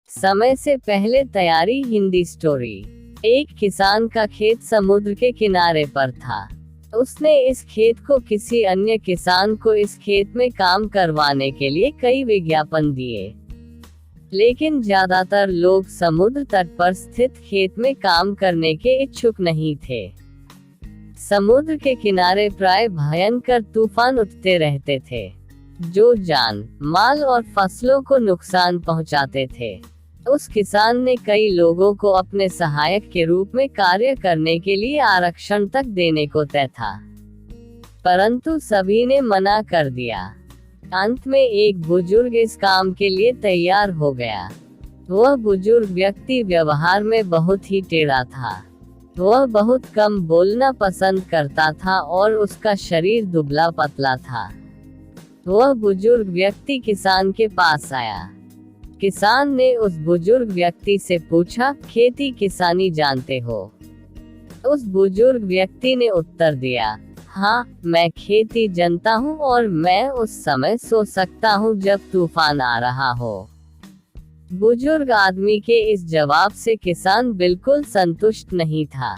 समय से पहले तैयारी हिंदी स्टोरी। एक किसान का खेत समुद्र के किनारे पर था। उसने इस खेत को किसी अन्य किसान को इस खेत में काम करवाने के लिए कई विज्ञापन दिए, लेकिन ज्यादातर लोग समुद्र तट पर स्थित खेत में काम करने के इच्छुक नहीं थे। समुद्र के किनारे प्राय भयंकर तूफान उठते रहते थे, जो जान, माल और फसलों को नुकसान पहुंचाते थे। उस किसान ने कई लोगों को अपने सहायक के रूप में कार्य करने के लिए आरक्षण तक देने को तय था, परंतु सभी ने मना कर दिया। अंत में एक बुजुर्ग इस काम के लिए तैयार हो गया। वह बुजुर्ग व्यक्ति व्यवहार में बहुत ही टेढ़ा था। वह बहुत कम बोलना पसंद करता था और उसका शरीर दुबला पतला था। वह बुजुर्ग व्यक्ति किसान के पास आया। किसान ने उस बुजुर्ग व्यक्ति से पूछा, खेती किसानी जानते हो? उस बुजुर्ग व्यक्ति ने उत्तर दिया, हाँ, मैं खेती जानता हूँ और मैं उस समय सो सकता हूँ जब तूफान आ रहा हो। बुजुर्ग आदमी के इस जवाब से किसान बिल्कुल संतुष्ट नहीं था,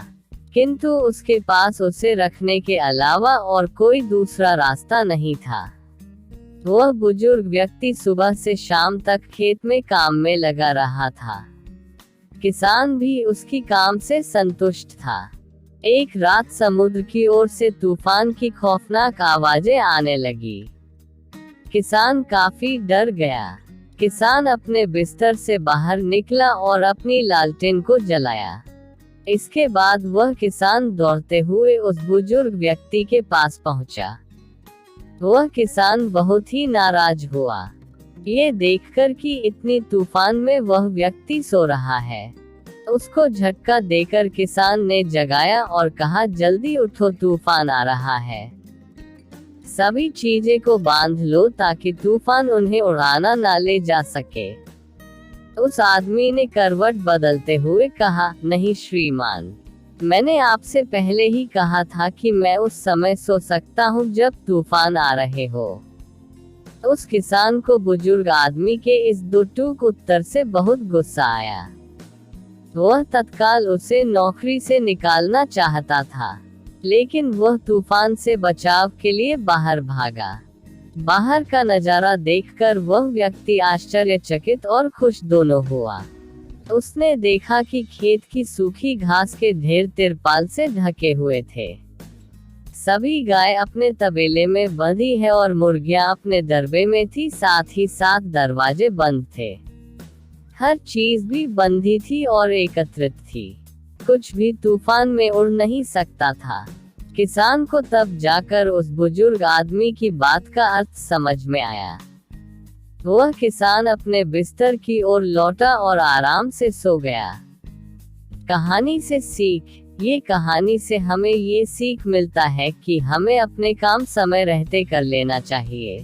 किंतु उसके पास उसे रखने के अलावा और कोई दूसरा रास्ता नहीं था। वह बुजुर्ग व्यक्ति सुबह से शाम तक खेत में काम में लगा रहा था। किसान भी उसकी काम से संतुष्ट था। एक रात समुद्र की ओर से तूफान की खौफनाक आवाजें आने लगी। किसान काफी डर गया। किसान अपने बिस्तर से बाहर निकला और अपनी लालटेन को जलाया। इसके बाद वह किसान दौड़ते हुए उस बुजुर्ग व्यक्ति के पास पहुंचा। वह किसान बहुत ही नाराज हुआ, ये देखकर कि इतनी तूफान में वह व्यक्ति सो रहा है। उसको झटका देकर किसान ने जगाया और कहा, जल्दी उठो, तूफान आ रहा है। सभी चीजें को बांध लो ताकि तूफान उन्हें उड़ाना ना ले जा सके। उस आदमी ने करवट बदलते हुए कहा, नहीं श्रीमान, मैंने आपसे पहले ही कहा था कि मैं उस समय सो सकता हूँ जब तूफान आ रहे हो। उस किसान को बुजुर्ग आदमी के इस दुटूक उत्तर से बहुत गुस्सा आया। वह तत्काल उसे नौकरी से निकालना चाहता था, लेकिन वह तूफान से बचाव के लिए बाहर भागा। बाहर का नजारा देखकर वह व्यक्ति आश्चर्यचकित और खुश दोनों हुआ। उसने देखा कि खेत की सूखी घास के ढेर तिरपाल से ढके हुए थे। सभी गाय अपने तबेले में बंधी है और मुर्गियां अपने दरबे में थी, साथ ही साथ दरवाजे बंद थे। हर चीज भी बंधी थी और एकत्रित थी। कुछ भी तूफान में उड़ नहीं सकता था। किसान को तब जाकर उस बुजुर्ग आदमी की बात का अर्थ समझ में आया। वह किसान अपने बिस्तर की ओर लौटा और आराम से सो गया। कहानी से सीख। ये कहानी से हमें ये सीख मिलता है कि हमें अपने काम समय रहते कर लेना चाहिए।